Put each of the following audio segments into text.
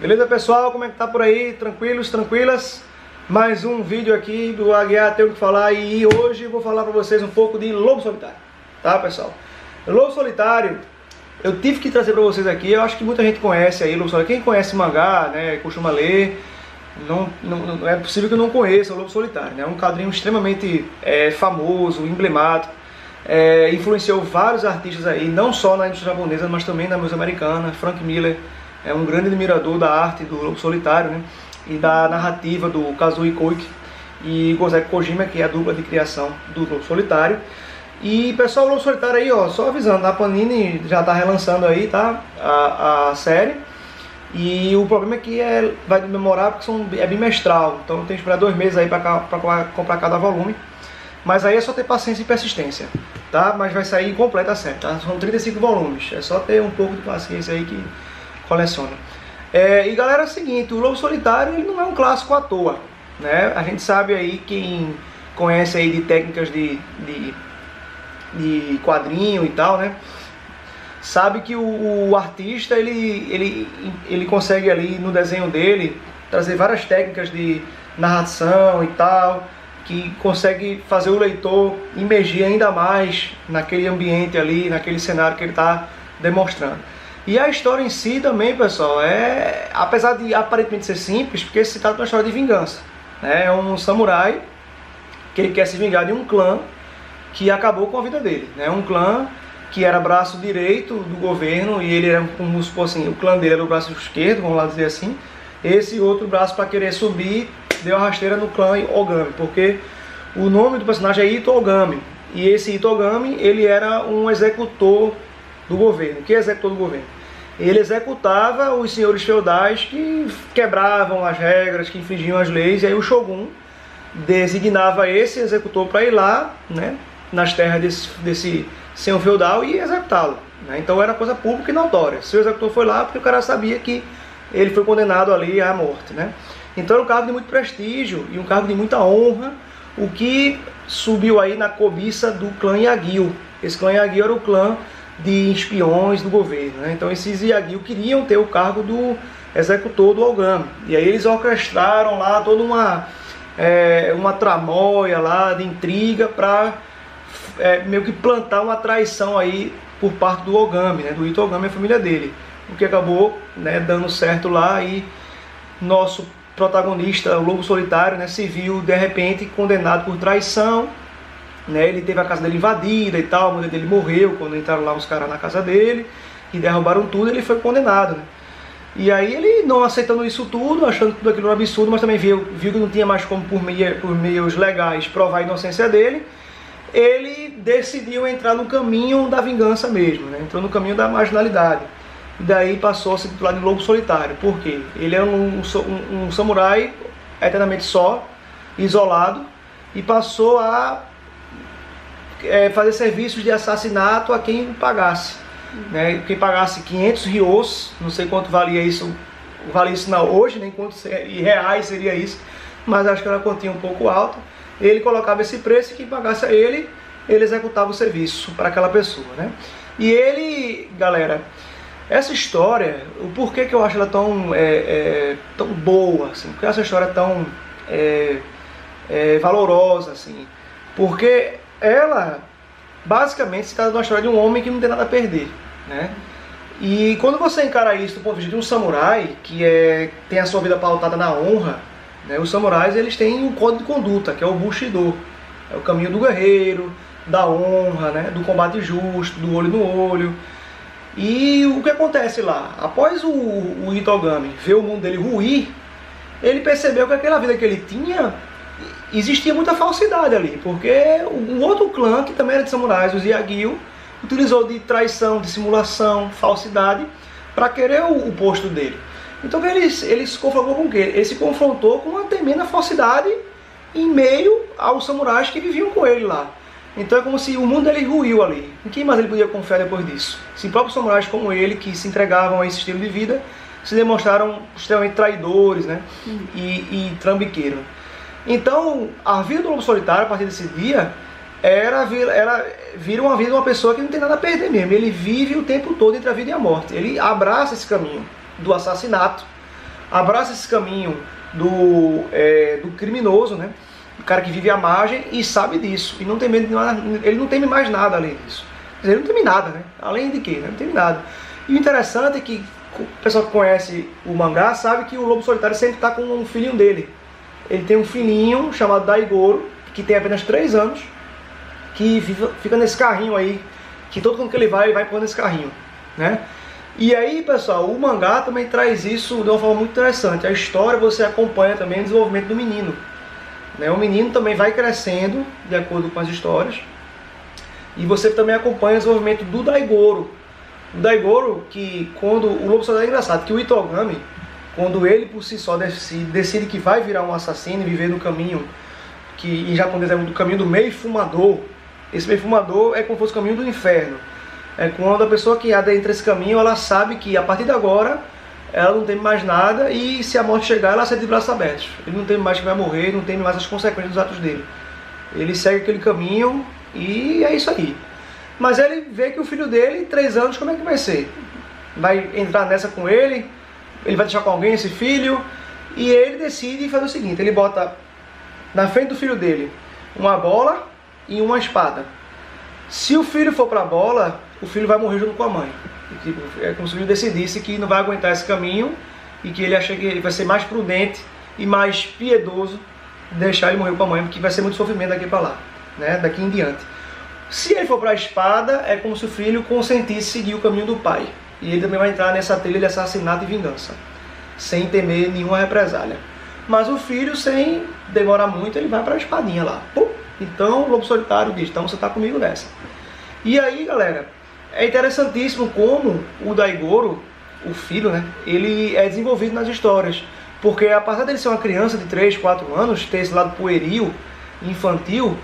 Beleza, pessoal? Como é que tá por aí? Tranquilos, tranquilas? Mais um vídeo aqui do Aguiar Tenho Que Falar, e hoje eu vou falar para vocês um pouco de Lobo Solitário, tá, pessoal? Lobo Solitário, eu tive que trazer para vocês aqui. Eu acho que muita gente conhece aí Lobo Solitário. Quem conhece mangá, né, costuma ler, não é possível que eu não conheça o Lobo Solitário, né? É um quadrinho extremamente famoso, emblemático. Influenciou vários artistas aí, não só na indústria japonesa, mas também na música americana. Frank Miller é um grande admirador da arte do Lobo Solitário, né? E da narrativa do Kazuo Koike e Gozeki Kojima, que é a dupla de criação do Lobo Solitário. E pessoal, o Lobo Solitário aí, ó, só avisando, a Panini já tá relançando aí, tá? A série. E o problema é que vai demorar porque é bimestral, então tem que esperar 2 meses aí para comprar cada volume. Mas aí é só ter paciência e persistência, tá? Mas vai sair completa a série, tá? São 35 volumes, é só ter um pouco de paciência aí que coleciona. E galera, é o seguinte, o Lobo Solitário ele não é um clássico à toa, né? A gente sabe aí, quem conhece aí de técnicas de quadrinho e tal, né? Sabe que o artista ele consegue ali no desenho dele trazer várias técnicas de narração e tal, que consegue fazer o leitor imergir ainda mais naquele ambiente ali, naquele cenário que ele está demonstrando. E a história em si também, pessoal, apesar de aparentemente ser simples, porque se trata de uma história de vingança, né? É um samurai que ele quer se vingar de um clã que acabou com a vida dele, né? Um clã que era braço direito do governo, e ele era, como se fosse assim, o clã dele era o braço esquerdo, vamos lá dizer assim. Esse outro braço, para querer subir, deu a rasteira no clã Ogami, porque o nome do personagem é Ito Ogami, e esse Ito Ogami, ele era um executor do governo. O que é executor do governo? Ele executava os senhores feudais que quebravam as regras, que infringiam as leis, e aí o Shogun designava esse executor para ir lá, né, nas terras desse senhor feudal e executá-lo, né? Então era coisa pública e notória. Se o executor foi lá, porque o cara sabia que ele foi condenado ali à morte, né? Então era um cargo de muito prestígio e um cargo de muita honra, o que subiu aí na cobiça do clã Yagyu. Esse clã Yagyu era o clã de espiões do governo, né? Então esses Yagyu queriam ter o cargo do executor do Ogami. E aí eles orquestraram lá toda uma tramóia lá de intriga para meio que plantar uma traição aí por parte do Ogami, né? Do Ito Ogami e a família dele. O que acabou, né, dando certo lá, e nosso protagonista, o Lobo Solitário, né, se viu de repente condenado por traição, né? Ele teve a casa dele invadida e tal, a mulher dele morreu quando entraram lá os caras na casa dele e derrubaram tudo. Ele foi condenado, né? E aí ele, não aceitando isso tudo, achando tudo aquilo um absurdo, mas também viu que não tinha mais como por meios legais provar a inocência dele, ele decidiu entrar no caminho da vingança mesmo, né? Entrou no caminho da marginalidade. E daí passou a se titular de Lobo Solitário. Por quê? Ele é um samurai eternamente só, isolado, e passou a fazer serviços de assassinato a quem pagasse, né? Quem pagasse 500 ryos, não sei quanto valia isso não hoje, nem quantos reais seria isso, mas acho que era uma quantia um pouco alta. Ele colocava esse preço e quem pagasse a ele executava o serviço para aquela pessoa, né? E ele, galera, essa história, o porquê que eu acho ela tão boa, assim, porque essa história é tão valorosa, assim, porque ela basicamente se trata de uma história de um homem que não tem nada a perder, né? E quando você encara isso do ponto de vista de um samurai que tem a sua vida pautada na honra, né? Os samurais, eles têm um código de conduta, que é o Bushido, é o caminho do guerreiro, da honra, né? Do combate justo, do olho no olho. E o que acontece lá? Após o Ito Ogami ver o mundo dele ruir, ele percebeu que aquela vida que ele tinha, existia muita falsidade ali, porque o outro clã, que também era de samurais, os Yagyu, utilizou de traição, de simulação, falsidade, para querer o posto dele. Então ele se confrontou com o quê? Ele se confrontou com uma tremenda falsidade em meio aos samurais que viviam com ele lá. Então é como se o mundo dele ruiu ali. Em quem mais ele podia confiar depois disso? Se próprios samurais como ele, que se entregavam a esse estilo de vida, se demonstraram extremamente traidores, né? E trambiqueiros. Então a vida do Lobo Solitário, a partir desse dia, vira uma vida de uma pessoa que não tem nada a perder mesmo. Ele vive o tempo todo entre a vida e a morte. Ele abraça esse caminho do assassinato abraça esse caminho do criminoso, né? O cara que vive à margem e sabe disso, e não tem medo de nada, ele não teme mais nada além disso. Quer dizer, ele não teme nada, né? Além de quê? Não teme nada. E o interessante é que o pessoal que conhece o mangá sabe que o Lobo Solitário sempre está com um filhinho dele. Ele tem um filhinho chamado Daigoro, que tem apenas 3 anos, que fica nesse carrinho aí, que todo mundo que ele vai pôr nesse carrinho, né? E aí, pessoal, o mangá também traz isso de uma forma muito interessante. A história você acompanha também o desenvolvimento do menino, né? O menino também vai crescendo de acordo com as histórias. E você também acompanha o desenvolvimento do Daigoro. O Daigoro, que quando o Lobo Solitário é engraçado, que o Itogami, quando ele por si só decide que vai virar um assassino e viver no caminho, que em japonês é do caminho do meio fumador. Esse meio fumador é como se fosse o caminho do inferno. É quando a pessoa que adentra esse caminho, ela sabe que a partir de agora ela não tem mais nada, e se a morte chegar, ela sai de braços abertos. Ele não tem mais que vai morrer, não tem mais as consequências dos atos dele. Ele segue aquele caminho e é isso aí. Mas ele vê que o filho dele, 3 anos, como é que vai ser? Vai entrar nessa com ele? Ele vai deixar com alguém esse filho? E ele decide fazer o seguinte, ele bota na frente do filho dele uma bola e uma espada. Se o filho for para a bola, o filho vai morrer junto com a mãe. É como se o filho decidisse que não vai aguentar esse caminho e que ele acha que ele vai ser mais prudente e mais piedoso deixar ele morrer com a mãe, porque vai ser muito sofrimento daqui para lá, né? Daqui em diante. Se ele for para a espada, é como se o filho consentisse seguir o caminho do pai. E ele também vai entrar nessa trilha de assassinato e vingança, sem temer nenhuma represália. Mas o filho, sem demorar muito, ele vai para a espadinha lá. Pum! Então o Lobo Solitário diz, então você está comigo nessa. E aí, galera, é interessantíssimo como o Daigoro, o filho, né, ele é desenvolvido nas histórias. Porque apesar dele ser uma criança de 3, 4 anos, ter esse lado pueril, infantil,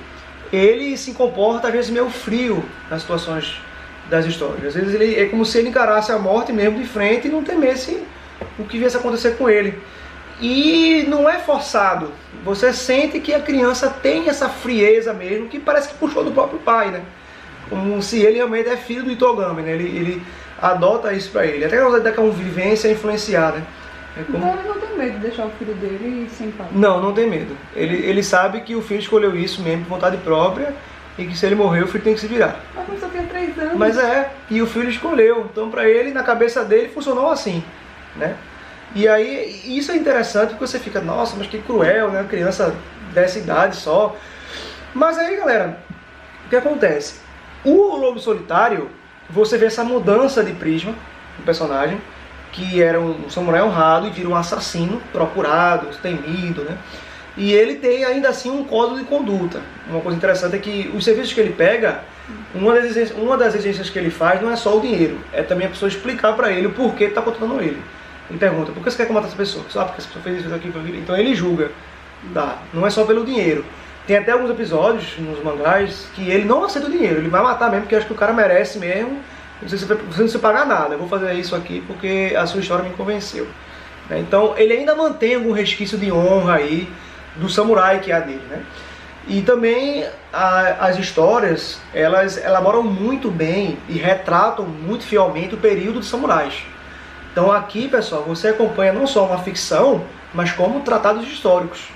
ele se comporta às vezes meio frio nas situações das histórias. Às vezes ele é como se ele encarasse a morte mesmo de frente e não temesse o que viesse a acontecer com ele. E não é forçado. Você sente que a criança tem essa frieza mesmo, que parece que puxou do próprio pai, né? Como se ele realmente é filho do Itogami, né? Ele adota isso pra ele. Até da convivência influenciar, né? Então ele não tem medo de deixar o filho dele sem pai? Não tem medo. Ele sabe que o filho escolheu isso mesmo por vontade própria e que se ele morrer o filho tem que se virar. Mas só tem 3 anos. Mas e o filho escolheu. Então pra ele, na cabeça dele, funcionou assim, né? E aí, isso é interessante porque você fica, nossa, mas que cruel, né? Uma criança dessa idade só. Mas aí, galera, o que acontece? O Lobo Solitário, você vê essa mudança de prisma do personagem, que era um samurai honrado e vira um assassino procurado, temido, né? E ele tem ainda assim um código de conduta. Uma coisa interessante é que os serviços que ele pega, uma das exigências que ele faz não é só o dinheiro, é também a pessoa explicar para ele o porquê está contratando ele. Ele pergunta, por que você quer matar essa pessoa? Porque essa pessoa fez isso aqui. Então ele julga. Tá? Não é só pelo dinheiro. Tem até alguns episódios nos mangás que ele não aceita o dinheiro. Ele vai matar mesmo, porque acha que o cara merece mesmo. Você não precisa pagar nada. Eu vou fazer isso aqui porque a sua história me convenceu. Então ele ainda mantém algum resquício de honra aí do samurai que é a dele, né? E também as histórias, elas elaboram muito bem e retratam muito fielmente o período dos samurais. Então aqui, pessoal, você acompanha não só uma ficção, mas como tratados históricos.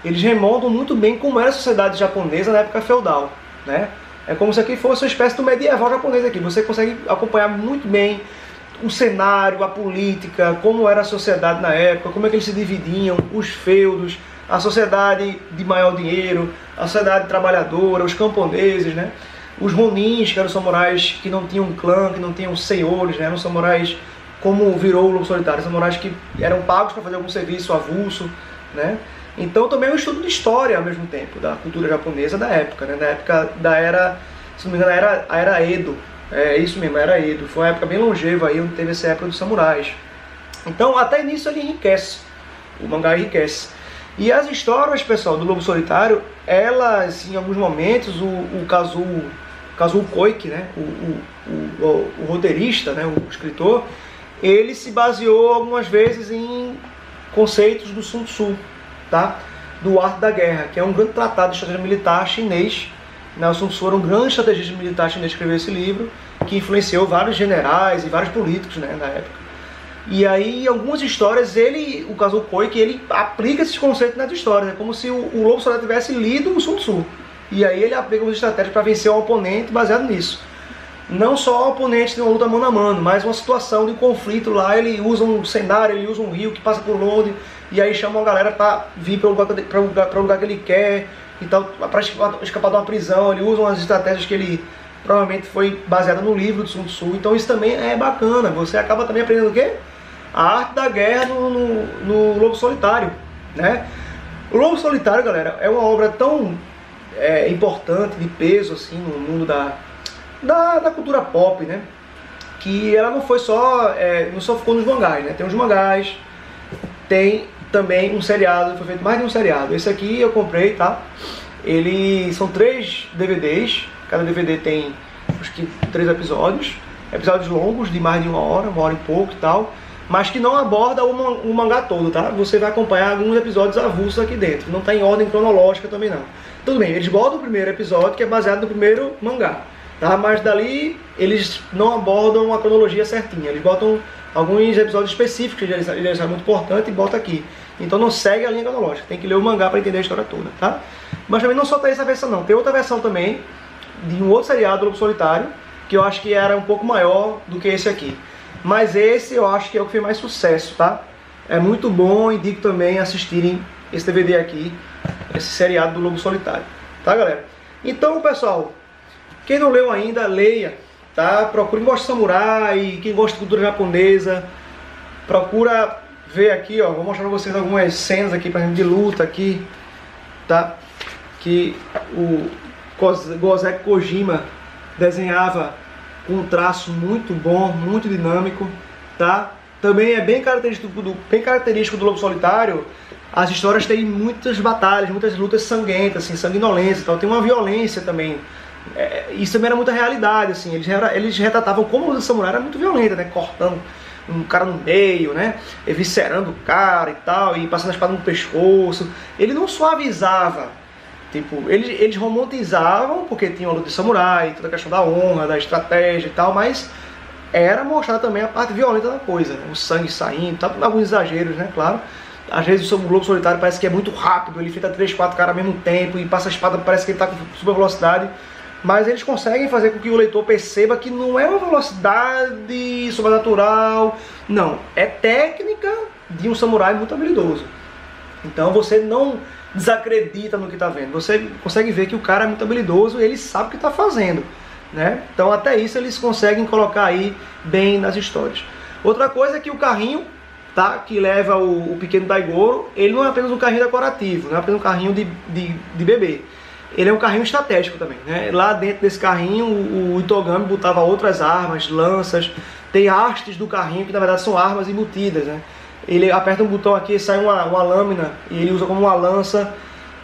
Eles remontam muito bem como era a sociedade japonesa na época feudal, né? É como se aqui fosse uma espécie do medieval japonês aqui. Você consegue acompanhar muito bem o cenário, a política, como era a sociedade na época, como é que eles se dividiam, os feudos, a sociedade de maior dinheiro, a sociedade trabalhadora, os camponeses, né? Os ronins, que eram samurais que não tinham clã, que não tinham senhores, né? Eram samurais como virou o Lobo Solitário, samurais que eram pagos para fazer algum serviço avulso, né? Então também é um estudo de história ao mesmo tempo, da cultura japonesa da época, né? Na época da era, se não me engano, a era Edo. É isso mesmo, a era Edo. Foi uma época bem longeva aí, onde teve essa época dos samurais. Então até nisso ele enriquece, o mangá enriquece. E as histórias, pessoal, do Lobo Solitário, elas, em alguns momentos, o Kazuo Koike, né? O roteirista, né? O escritor, ele se baseou algumas vezes em conceitos do Sun Tzu, tá? Do Arte da Guerra, que é um grande tratado de estratégia militar chinês. O Sun Tzu era um grande estrategista militar chinês que escreveu esse livro, que influenciou vários generais e vários políticos, né, na época. E aí, em algumas histórias, o Kazuo que ele aplica esses conceitos nas histórias. É como se o Lobo Solitário tivesse lido o Sun Tzu. E aí ele aplica uma estratégia para vencer o oponente baseado nisso. Não só o oponente de uma luta mano a mano, mas uma situação de conflito lá. Ele usa um cenário, ele usa um rio que passa por onde, e aí chama uma galera para vir para o lugar que ele quer, então, para escapar de uma prisão. Ele usa umas estratégias que ele provavelmente foi baseada no livro do Sun Tzu. Então isso também é bacana. Você acaba também aprendendo o quê? A arte da guerra no Lobo Solitário, né? O Lobo Solitário, galera, é uma obra tão importante, de peso, assim, no mundo da cultura pop, né? Que ela não foi só, não só ficou nos mangás, né? Tem os mangás, tem também um seriado, foi feito mais de um seriado. Esse aqui eu comprei, tá? São 3 DVDs, cada DVD tem, acho que 3 episódios longos, de mais de 1 hora e pouco e tal, mas que não aborda o mangá todo, tá? Você vai acompanhar alguns episódios avulsos aqui dentro, não está em ordem cronológica também não. Tudo bem, eles botam o primeiro episódio, que é baseado no primeiro mangá, tá? Mas dali eles não abordam a cronologia certinha, eles botam alguns episódios específicos que eles acham muito importante e botam aqui. Então não segue a linha cronológica, tem que ler o mangá para entender a história toda, tá? Mas também não só tem essa versão não, tem outra versão também, de um outro seriado, Lobo Solitário, que eu acho que era um pouco maior do que esse aqui. Mas esse eu acho que é o que fez mais sucesso, tá? É muito bom, indico também assistirem esse DVD aqui, esse seriado do Lobo Solitário, tá, galera? Então, pessoal, quem não leu ainda, leia, tá? Procure, quem gosta de samurai, quem gosta de cultura japonesa, procura ver aqui, ó, vou mostrar pra vocês algumas cenas aqui, por exemplo, de luta aqui, tá? Que o Gozeki Kojima desenhava com um traço muito bom, muito dinâmico, tá? Também é bem característico do Lobo Solitário. As histórias têm muitas batalhas, muitas lutas sanguentas, assim, sanguinolentas, então tem uma violência também. Isso também era muita realidade, assim. Eles retratavam como a luta samurai era muito violenta, né? Cortando um cara no meio, né? Eviscerando o cara e tal, e passando a espada no pescoço. Ele não suavizava. Tipo, eles romantizavam, porque tinha a luta de samurai, toda a questão da honra, da estratégia e tal, mas era mostrada também a parte violenta da coisa, né? O sangue saindo, tá? Alguns exageros, né? Claro. Às vezes o Lobo Solitário parece que é muito rápido, ele enfrenta 3, 4 caras ao mesmo tempo e passa a espada, parece que ele tá com super velocidade. Mas eles conseguem fazer com que o leitor perceba que não é uma velocidade sobrenatural, não. É técnica de um samurai muito habilidoso. Então você não desacredita no que está vendo, você consegue ver que o cara é muito habilidoso, ele sabe o que está fazendo, né? Então até isso eles conseguem colocar aí bem nas histórias. Outra coisa é que o carrinho, tá, que leva o pequeno Daigoro, ele não é apenas um carrinho decorativo, não é apenas um carrinho de bebê. Ele é um carrinho estratégico também, né? Lá dentro desse carrinho o Itogami botava outras armas, lanças, tem hastes do carrinho que na verdade são armas embutidas, né? Ele aperta um botão aqui e sai uma lâmina e ele usa como uma lança.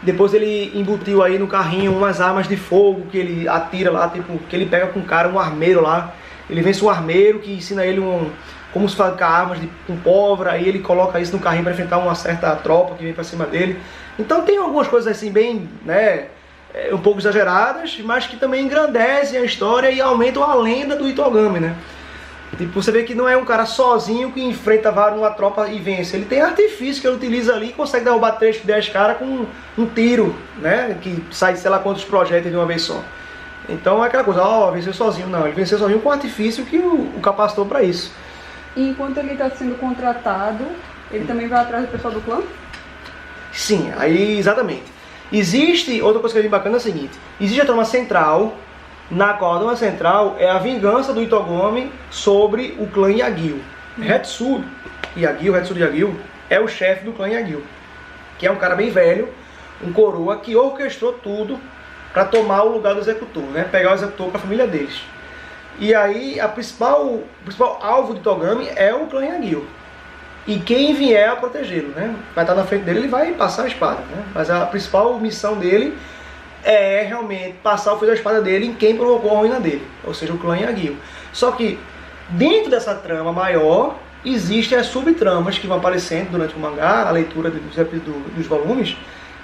Depois ele embutiu aí no carrinho umas armas de fogo que ele atira lá, tipo, que ele pega com um cara, um armeiro lá. Ele vence um armeiro que ensina ele como se fabricar armas com pólvora, aí ele coloca isso no carrinho para enfrentar uma certa tropa que vem para cima dele. Então tem algumas coisas assim bem, né, um pouco exageradas, mas que também engrandecem a história e aumentam a lenda do Itogami, né? Tipo, você vê que não é um cara sozinho que enfrenta uma tropa e vence. Ele tem artifício que ele utiliza ali e consegue derrubar 3, 10 caras com um tiro, né? Que sai, sei lá quantos projéteis de uma vez só. Então é aquela coisa, ó, venceu sozinho. Não, ele venceu sozinho com um artifício que o capacitou para isso. E enquanto ele está sendo contratado, ele também vai atrás do pessoal do clã? Sim, aí exatamente. Existe, outra coisa que é bem bacana é a seguinte, existe a trama central, na qual a trama central é a vingança do Itogami sobre o clã Yagyu. Hetsudo Yagyu é o chefe do clã Yagyu, que é um cara bem velho, um coroa que orquestrou tudo para tomar o lugar do executor, né? Pegar o executor para a família deles. E aí o principal alvo do Itogami é o clã Yagyu. E quem vier a protegê-lo, né? Vai estar na frente dele, ele vai passar a espada, né? Mas a principal missão dele é realmente passar o fio da espada dele em quem provocou a ruína dele, ou seja, o clã Yagyu. Só que dentro dessa trama maior, existem as subtramas que vão aparecendo durante o mangá, a leitura dos volumes,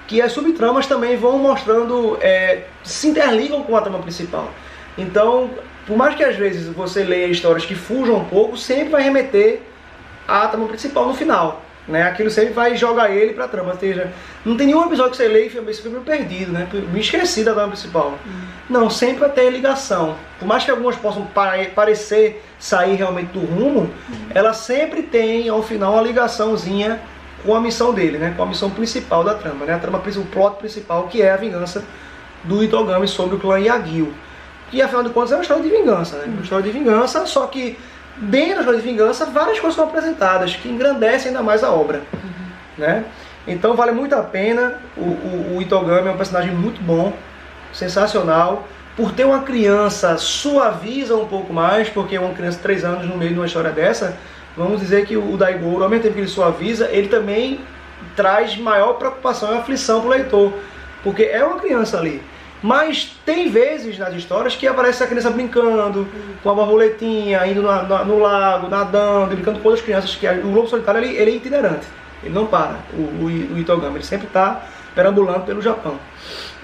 que as subtramas também vão mostrando, se interligam com a trama principal. Então, por mais que às vezes você leia histórias que fujam um pouco, sempre vai remeter a trama principal no final, né? Aquilo sempre vai jogar ele pra trama, ou seja, não tem nenhum episódio que você lê e fica meio perdido, né? Me esqueci da trama principal. Não, sempre vai ter ligação. Por mais que algumas possam parecer sair realmente do rumo, ela sempre tem ao final uma ligaçãozinha com a missão dele, né? Com a missão principal da trama, né? A trama, o plot principal, que é a vingança do Itogami sobre o clã Yagyu. E afinal de contas é uma história de vingança, né? Uma história de vingança, só que dentro da história de vingança várias coisas são apresentadas que engrandecem ainda mais a obra, né? Então vale muito a pena. O Itogami é um personagem muito bom, sensacional. Por ter uma criança, suaviza um pouco mais, porque uma criança de 3 anos no meio de uma história dessa, vamos dizer que o Daigoro, ao mesmo tempo que ele suaviza, ele também traz maior preocupação e aflição para o leitor, porque é uma criança ali. Mas tem vezes nas histórias que aparece a criança brincando com a borboletinha, indo no lago, nadando, brincando com outras crianças. Que o Lobo Solitário ele é itinerante, ele não para, o Itogami, ele sempre está perambulando pelo Japão.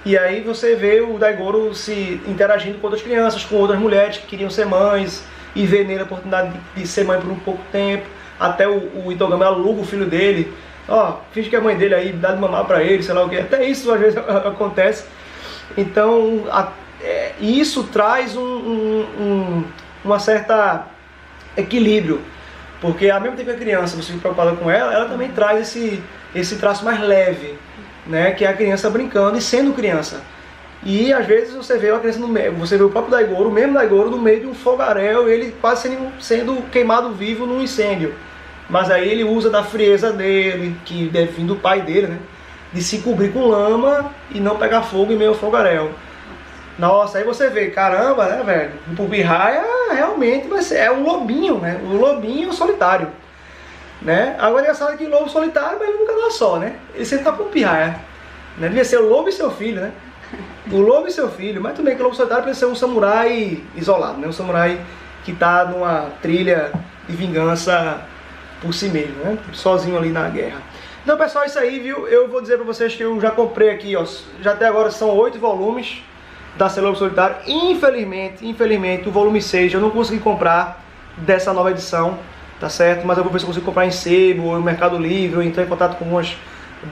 E aí você vê o Daigoro se interagindo com outras crianças, com outras mulheres que queriam ser mães, e vê nele a oportunidade de ser mãe por um pouco tempo. Até o Itogami aluga o filho dele, finge que é a mãe dele aí, dá de mamar pra ele, sei lá o que. Até isso às vezes acontece. Então isso traz uma certa equilíbrio, porque ao mesmo tempo que a criança, você fica preocupada com ela também traz esse traço mais leve, né, que é a criança brincando e sendo criança. E às vezes você vê a criança no meio, você vê o próprio Daigoro, o mesmo Daigoro, no meio de um fogaréu, ele quase sendo queimado vivo num incêndio. Mas aí ele usa da frieza dele, que deve vir do pai dele, né, de se cobrir com lama e não pegar fogo em meio ao fogaréu. Nossa, aí você vê, caramba, né, velho? O Pupirraia realmente vai ser, é um lobinho, né? O lobinho solitário, né? Agora é engraçado que o lobo solitário, mas ele nunca dá só, né? Ele sempre tá com o Pirraia, né? Devia ser o lobo e seu filho, né? O lobo e seu filho, mas também que o lobo solitário precisa ser um samurai isolado, né? Um samurai que tá numa trilha de vingança por si mesmo, né? Sozinho ali na guerra. Então, pessoal, é isso aí, viu? Eu vou dizer pra vocês que eu já comprei aqui, ó, já até agora são 8 volumes da série Lobo Solitário. Infelizmente, o volume 6 eu não consegui comprar dessa nova edição, tá certo? Mas eu vou ver se eu consigo comprar em sebo, ou no Mercado Livre, ou entrar em contato com umas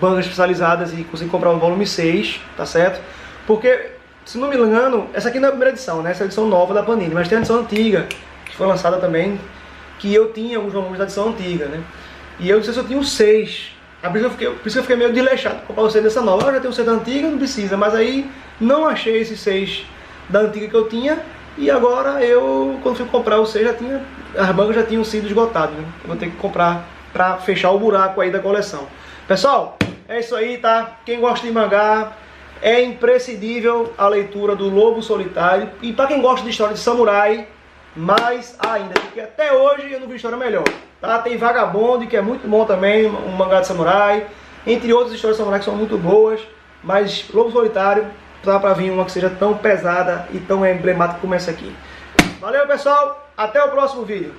bancas especializadas e conseguir comprar o volume 6, tá certo? Porque, se não me engano, essa aqui não é a primeira edição, né? Essa é a edição nova da Panini, mas tem a edição antiga, que foi lançada também, que eu tinha alguns volumes da edição antiga, né? E eu não sei se eu tinha os 6. Por isso que eu fiquei meio desleixado para comprar o 6 dessa nova. Eu já tenho o 6 da antiga, não precisa, mas aí não achei esse 6 da antiga que eu tinha. E agora quando fui comprar o 6, as bancas já tinham sido esgotadas, né? Eu vou ter que comprar para fechar o buraco aí da coleção. Pessoal, é isso aí, tá? Quem gosta de mangá, é imprescindível a leitura do Lobo Solitário. E para quem gosta de história de samurai, mais ainda, porque até hoje eu não vi história melhor, tá? Tem Vagabond, que é muito bom também, um mangá de samurai, entre outras histórias de samurai que são muito boas, mas Lobo Solitário, dá pra vir uma que seja tão pesada e tão emblemática como essa aqui. Valeu, pessoal, até o próximo vídeo.